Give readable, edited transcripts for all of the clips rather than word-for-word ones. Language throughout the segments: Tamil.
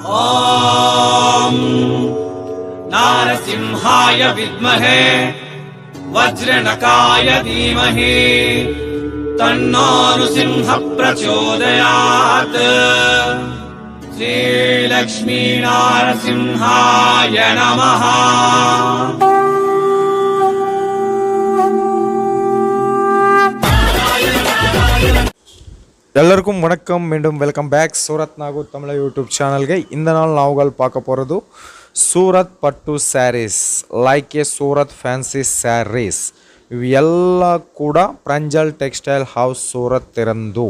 ॐ नारसिंहाय विद्महे वज्रनकाय धीमहि तन्नो नृसिंह प्रचोदयात्। श्रीलक्ष्मी नारसिंहाय नमः। எல்லாருக்கும் வணக்கம். மீண்டும் welcome back Surat Nagu Tamil YouTube சேனல்ಗೆ. இந்த நாள் நாங்கள் பார்க்க போகிறது சூரத் பட்டு சாரீஸ், லைக் ஏ சூரத் ஃபேன்சி சாரீஸ். ಇವೆಲ್ಲ ಕೂಡ ಪ್ರಂಜಲ್ ಟೆಕ್ಸ್ಟೈಲ್ ಹೌಸ್ ಸೂರತ್ ತೆರಂದು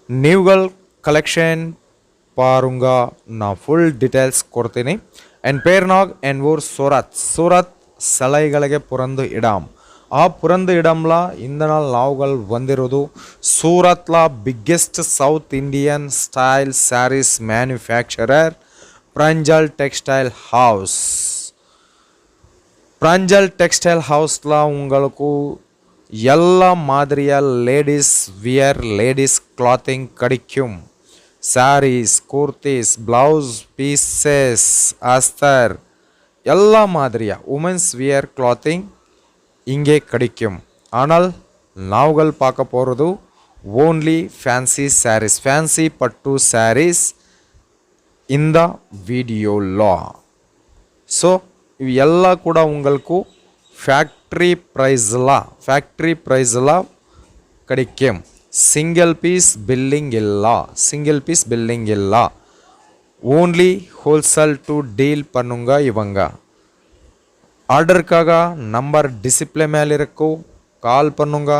ನೀವುಗಳು ಕಲೆಕ್ಷನ್ ಪಾರುಂಗ ನಾ ಫುಲ್ ಡೀಟೇಲ್ಸ್ ಕೊಡ್ತೀನಿ. ಎನ್ ಪೇರ್ನಾಗ್ ಎನ್ ಊರ್ ಸೂರತ್ ಸಲೈಗಳಿಗೆ ಪುರಂದು ಇಡಾಮ್. ಆ ಪುರಂದು ಇಡಂಲ ಇಂದ ನಾವುಗಳು ಬಂದಿರೋದು ಸೂರತ್ಲ biggest south Indian style sarees manufacturer Pranjal textile house. Pranjal textile ஹவுஸ்ல உங்களுக்கு எல்லா மாதிரியா லேடிஸ் வியர் லேடிஸ் கிளாத்திங் கிடைக்கும். சாரீஸ், குர்த்திஸ், ப்ளவுஸ் பீசஸ், அஸ்தர் எல்லா மாதிரியா உமன்ஸ் வியர் கிளாத்திங் இங்கே கிடைக்கும். ஆனால் நாவுகள் பார்க்க போகிறது ஓன்லி ஃபேன்சி சாரீஸ், ஃபேன்சி பட்டு சாரீஸ் இந்த வீடியோல. ஸோ ಇವು ಎಲ್ಲ ಕೂಡ உங்களுக்கு ಫ್ಯಾಕ್ಟ್ರಿ ಪ್ರೈಸ್ಲ கிடைக்கும். சிங்கிள் பீஸ் பில்லிங் ಇಲ್ಲ. ஓன்லி ஹோல்சேல் டு டீல் பண்ணுங்க இவங்க. ஆர்டருக்காக நம்பர் டிஸ்பிளே மேலே இருக்கும், கால் பண்ணுங்க.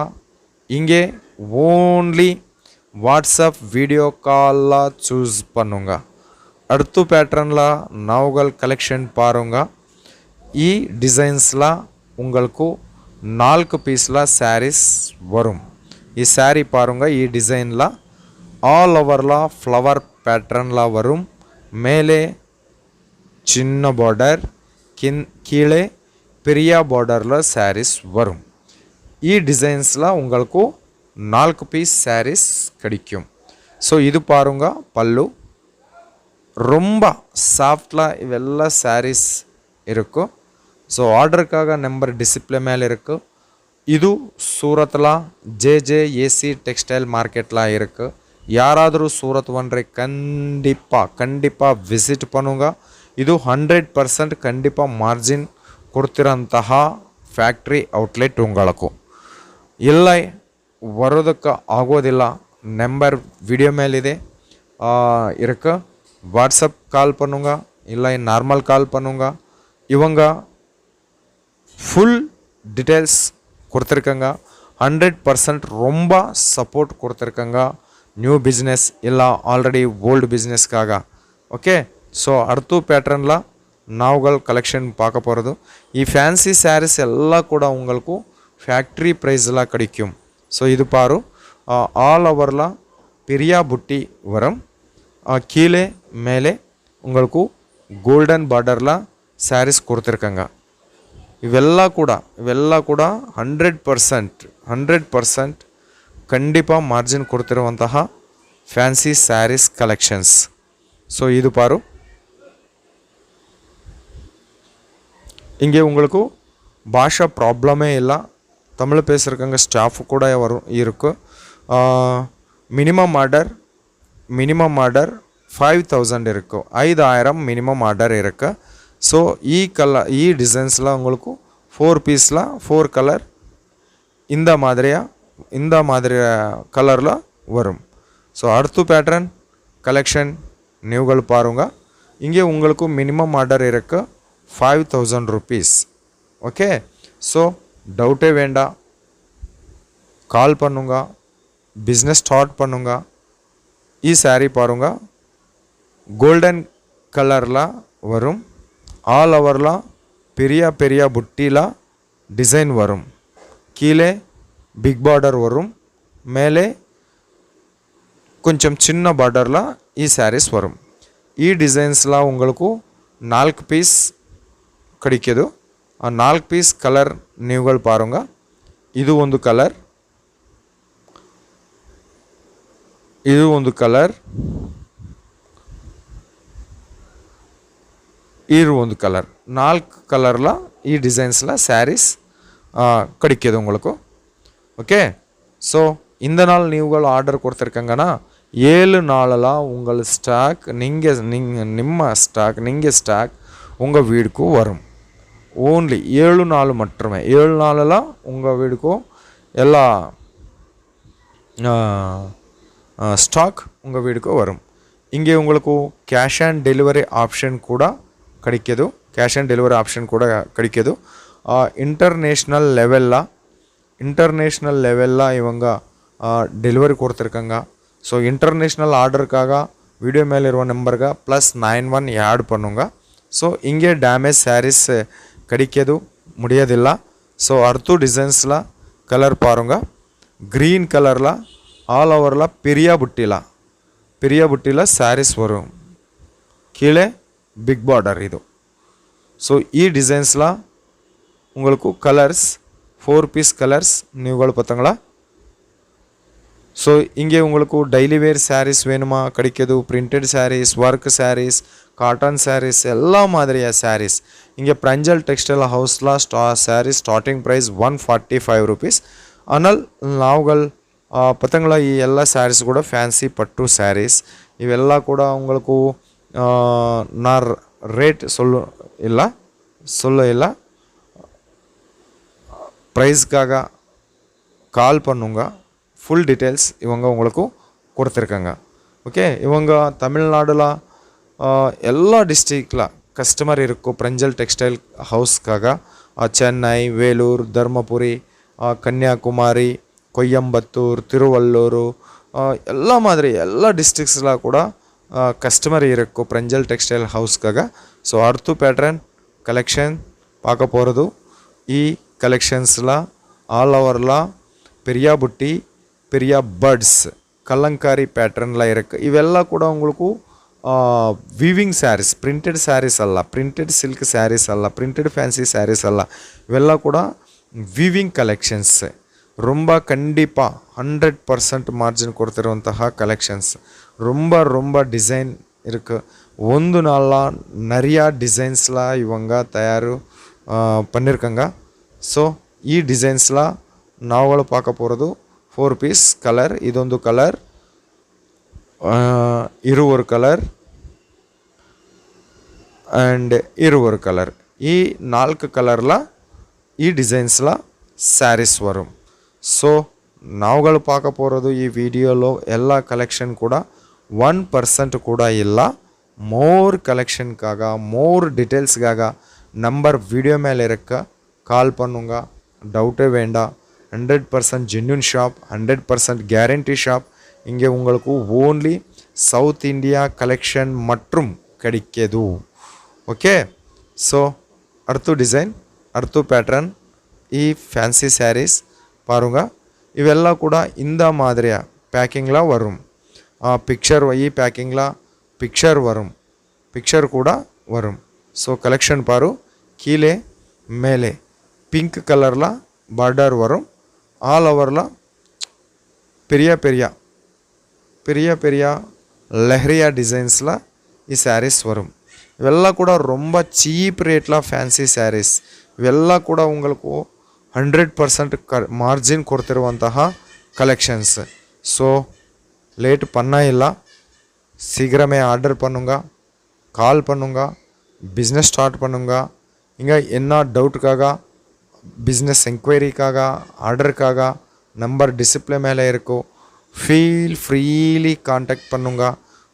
இங்கே ஓன்லி வாட்ஸ்அப் வீடியோ காலில் சூஸ் பண்ணுங்க. அடுத்த பேட்டர்னில் நாவுகள் கலெக்ஷன் பாருங்க. ಈ ಡಿಸೈನ್ಸ್ಲ உங்களுக்கு 4 பீஸில் சாரீஸ் வரும். ಈ ಸ್ಯಾರಿ பாருங்க. ಈ ಡಿಸೈನ್ல ஆல் ஓவர்ல ஃப்ளவர் பேட்டர்னில் வரும். மேலே சின்ன பார்டர், கீழே பெரிய பார்டரில் சாரீஸ் வரும். ಈ ಡಿಸೈನ್ஸில் உங்களுக்கு 4 பீஸ் சாரீஸ் கிடைக்கும். ஸோ இது பாருங்க பல்லு. ரொம்ப சாஃப்டில் இವೆಲ್ಲ சாரீஸ் இருக்கும். ஸோ ஆர்டருக்காக நம்பர் டிஸ்பிளே மேலே இருக்குது. இது சூரத்தில் J.J.A.C. டெக்ஸ்டைல் மார்க்கெட்டில் இருக்குது. யாராದರೂ சூரத் வந்தே கண்டிப்பாக விசிட் பண்ணுங்க. ಇದು 100% கண்டிப்பாக ಮಾರ್ಜಿನ್ ಕೊಡ್ತಿರೋಂತಹ ಫ್ಯಾಕ್ಟ್ರಿ ಔಟ್ಲೆಟ್ ಉಂಗಳಕು ಇಲ್ಲ ಬರೋದಕ್ಕೆ ಆಗೋದಿಲ್ಲ. ನಂಬರ್ ವಿಡಿಯೋ ಮೇಲಿದೆ, ಇರಕ್ಕೆ வாட்ஸ்அப் கால் பண்ணுங்க, இல்லை நார்மல் கால் பண்ணுங்க. இவங்க ஃபுல் டீட்டெயில்ஸ் கொடுத்துருக்காங்க. 100% ரொம்ப சப்போர்ட் கொடுத்துருக்காங்க. நியூ பிஸ்னஸ் இல்லை ஆல்ரெடி ஓல்டு பிஸ்னஸ்க்காக. ஓகே, ஸோ அடுத்த பேட்டர்னில் நாவுகள் கலெக்ஷன் பார்க்க போகிறது. ಈ ಫ್ಯಾನ್ಸಿ ಸ್ಯಾರೀಸ್ ಎಲ್ಲ ಕೂಡ உங்களுக்கு ಫ್ಯಾಕ್ಟ್ರಿ ಪ್ರೈಸ್ல கிடைக்கும். ஸோ இது பாரு, ஆல் ஓவரில் பெரிய புட்டி வரும். கீழே மேலே உங்களுக்கு கோல்டன் பார்டரில் சாரீஸ் கொடுத்துருக்காங்க. ಇವೆಲ್ಲ ಕೂಡ 100% கண்டிப்பாக மார்ಜಿನ್ ಕೊಡ್ತಿರುವಂತಹ ಫ್ಯಾನ್ಸಿ ಸ್ಯಾರೀಸ್ ಕಲೆಕ್ಷನ್ಸ್. ஸோ இது பாரு. இங்கே உங்களுக்கு பாஷா ப்ராப்ளமே இல்லை. தமிழ் பேசுகிறவங்க ஸ்டாஃபு கூட இருக்குது. மினிமம் ஆர்டர் 5000 இருக்கும். 5000 மினிமம் ஆர்டர் இருக்குது. ஸோ ಈ டிசைன்ஸில் உங்களுக்கு 4 பீஸில் 4 கலர் இந்த மாதிரி கலரில் வரும். ஸோ அடுத்த பேட்டர்ன் கலெக்ஷன் நீவுகள் பாருங்க. இங்கே உங்களுக்கு மினிமம் ஆர்டர் இருக்குது 5000 rupees. ஓகே, ஸோ டவுட்டே வேண்டாம், கால் பண்ணுங்க, பிஸ்னஸ் ஸ்டார்ட் பண்ணுங்க. ಈ ಸ್ಯಾರಿ பாருங்க, கோல்டன் கலரில் வரும். ஆல் ஓவரில் பெரிய புட்டியில் டிசைன் வரும். கீழே பிக் பார்டர் வரும். மேலே கொஞ்சம் சின்ன பார்டரில் ಈ ಸ್ಯಾರೀಸ್ வரும். ಈ ಡಿಸೈನ್ಸ್ல உங்களுக்கு 4 பீஸ் கிடைக்குது. ಆ 4 ಪೀಸ್ ಕಲರ್ ನೀವುಗಳು ಪಾರುಂಗ. ಇದು ಒಂದು ಕಲರ್, ಇದು ಒಂದು ಕಲರ್, இது ಒಂದು கலர் 4 கலரில் டிசைன்ஸில் சாரீஸ் கிடைக்கிது உங்களுக்கு. ஓகே, ஸோ இந்த நாள் நீவுகள் ஆர்டர் கொடுத்துருக்கங்கன்னா 7 நாளில் உங்கள் ஸ்டாக் நீங்கள் ஸ்டாக் உங்கள் வீடுக்கு வரும். ஓன்லி 7 நாள் மட்டுமே. 7 நாளில் உங்கள் வீடுக்கு எல்லா ஸ்டாக் உங்கள் வீடுக்கு வரும். இங்கே உங்களுக்கு கேஷ் ஆன் டெலிவரி ஆப்ஷன் கூட கிடைக்கிது. இன்டர்நேஷ்னல் லெவலில் இவங்க டெலிவரி கொடுத்துருக்காங்க. ஸோ இன்டர்நேஷ்னல் ஆர்டருக்காக வீடியோ மேலே இருவ நம்பருக்கு +91 ஆட் பண்ணுங்க. ஸோ இங்கே டேமேஜ் சாரீஸ் கிடைக்கிது முடியதில்ல. ஸோ அடுத்த டிசைன்ஸில் கலர் பாருங்க. க்ரீன் கலரில் ஆல் ஓவரில் பெரிய புட்டியில் சாரீஸ் வரும். கீழே பிக் பார்டர் இது. ஸோ டிசைன்ஸில் உங்களுக்கு கலர்ஸ் 4 பீஸ் கலர்ஸ் நீவுகள் பார்த்தங்களா. ஸோ இங்கே உங்களுக்கு டெய்லி வேர் சாரீஸ் வேணுமா கிடைக்கிது. Printed saris, work saris, cotton saris எல்லா மாதிரியாக சாரீஸ் இங்கே பிரஞ்சல் டெக்ஸ்டைல் ஹவுஸில் சாரீஸ் ஸ்டார்டிங் ப்ரைஸ் 145 rupees. ஆனால் நாவுகள் பார்த்தங்களா ಈ ಎಲ್ಲ ಸ್ಯಾರೀಸ್ ಕೂಡ ಫ್ಯಾನ್ಸಿ ಪಟ್ಟು ಸ್ಯಾರೀಸ್. ಇವೆಲ್ಲ ಕೂಡ உங்களுக்கு ನಾ ರೇಟ್ சொல்ல ಇಲ್ಲ. ப்ரைஸ்க்காக கால் பண்ணுங்க. ஃபுல் டீட்டெயில்ஸ் இவங்க உங்களுக்கு கொடுத்துருக்காங்க. ஓகே, இவங்க தமிழ்நாடுல எல்லா டிஸ்ட்ரிக்டில் கஸ்டமர் இருக்கும். பிரஞ்சல் டெக்ஸ்டைல் ஹவுஸ்க்காக சென்னை, வேலூர், தர்மபுரி, கன்னியாகுமரி, ಕೊಯ್ಯಂಬತ್ತೂರು, ತಿರುವಲ್ಲೂರು ಎಲ್ಲ ಡಿಸ್ಟ್ರಿಕ್ಸ್ಲ ಕೂಡ கஸ்டமர் இருக்கும் பிரஞ்சல் டெக்ஸ்டைல் ஹவுஸ்க்காக. ஸோ அடுத்து பேட்டர்ன் கலெக்ஷன் பார்க்க போகிறது. கலெக்ஷன்ஸில் ஆல் ஓவரில் பெரிய புட்டி, பெரிய பர்ட்ஸ், கலங்காரி பேட்டர்னில் இருக்குது. ಇವೆಲ್ಲ ಕೂಡ உங்களுக்கு வீவிங் சாரீஸ், பிரிண்டட் சாரீஸ் அல்ல, பிரிண்டட் சில்க் சாரீஸ் அல்ல, பிரிண்டட் ஃபேன்சி சாரீஸ் அல்ல. ಇವೆಲ್ಲ ಕೂಡ வீவிங் கலெக்ஷன்ஸ். ரொம்ப கண்டிப்பாக 100% மார்ஜின் கொடுத்துருವಂತಹ கலெக்ஷன்ஸ். ரொம்ப டிசைன் இருக்குது. ಒಂದು நாளில் நிறையா டிசைன்ஸில் இவங்க தயார் பண்ணியிருக்காங்க. ஸோ டிசைன்ஸில் நாವುಗಳು பார்க்க போகிறது 4 பீஸ் கலர். ಇದೊಂದು கலர், ஒரு கலர் அண்ட் ஒரு கலர். 4 கலரில் டிசைன்ஸில் சாரீஸ் வரும். ஸோ ನಾವುಗಳು பார்க்க போகிறது ಈ ವಿಡಿಯೋలో ಎಲ್ಲ ಕಲೆಕ್ಷನ್ ಕೂಡ 1% ಕೂಡ ಇಲ್ಲ. ಮೋರ್ ಕಲೆಕ್ಷನ್ಕಾಗ, ಮೋರ್ ಡೀಟೇಲ್ಸ್ಗಾಗ நம்பர் வீடியோ மேலே இருக்க கால் பண்ணுங்க. டவுட்டே வேண்டாம். 100% ஜென்யூன் ஷாப், 100% கேரண்டி ஷாப். இங்கே உங்களுக்கு ஓன்லி சவுத் இந்தியா கலெக்ஷன் மற்றும் கிடைக்கிது. ஓகே, ஸோ அடுத்த டிசைன், அடுத்த பேட்டர்ன் ஃபேன்சி சாரீஸ் பாருங்க. ಇವೆಲ್ಲ ಕೂಡ இந்த மாதிரியா பேக்கிங்கில் வரும். பிக்சர் பேக்கிங்கில் பிக்சர் வரும், பிக்சர் கூட வரும். ஸோ கலெக்ஷன் பாரு. கீழே மேலே பிங்க் கலரில் பார்டர் வரும். ஆல் ஓவரில் பெரிய லெஹரியா டிசைன்ஸில் சாரீஸ் வரும். ಇವೆಲ್ಲ ಕೂಡ ரொம்ப சீப் ரேட்டில் ಫ್ಯಾನ್ಸಿ ಸ್ಯಾರೀಸ್. ಇವೆಲ್ಲ ಕೂಡ உங்களுக்கு 100% ಮಾರ್ಜಿನ್ ಕೊಡ್ತಿರುವಂತಹ கலெக்ஷன்ஸ். ஸோ லேட் பண்ண இல்லை, சீக்கிரமே ஆர்டர் பண்ணுங்க, கால் பண்ணுங்க, பிஸ்னஸ் ஸ்டார்ட் பண்ணுங்க. இங்கே என்ன டவுட்டுக்காக, பிஸ்னஸ் என்கொயரிக்காக, ஆர்டருக்காக நம்பர் டிஸ்பிளே மேலே இருக்கும். ஃபீல் ஃப்ரீலி காண்டாக்ட் பண்ணுங்க.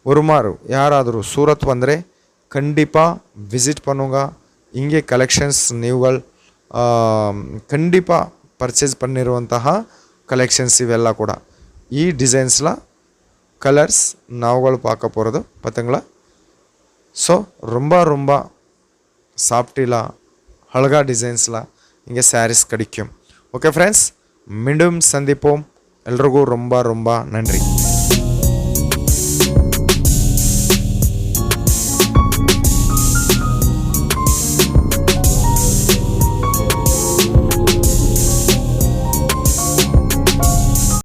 ஒரு மாறு யாராದರೂ சூரத் வந்தரே கண்டிப்பாக விசிட் பண்ணுங்க. இங்கே கலெக்ஷன்ஸ் நீவுகள் கண்டிப்பாக பர்ச்சேஸ் பண்ணிರುವಂತಹ கலெக்ஷன்ஸ் ಇವೆಲ್ಲ ಕೂಡ. டிசைன்ஸில் கலர்ஸ் நாவுಗಳು பார்க்க போகிறது பார்த்தீங்களா. ஸோ ரொம்ப சாஃப்டில் அழகா டிசைன்ஸில் இங்கே சாரீஸ் கிடைக்கும். ஓகே ஃப்ரெண்ட்ஸ், மீண்டும் சந்திப்போம். எல்லோருக்கும் ரொம்ப நன்றி.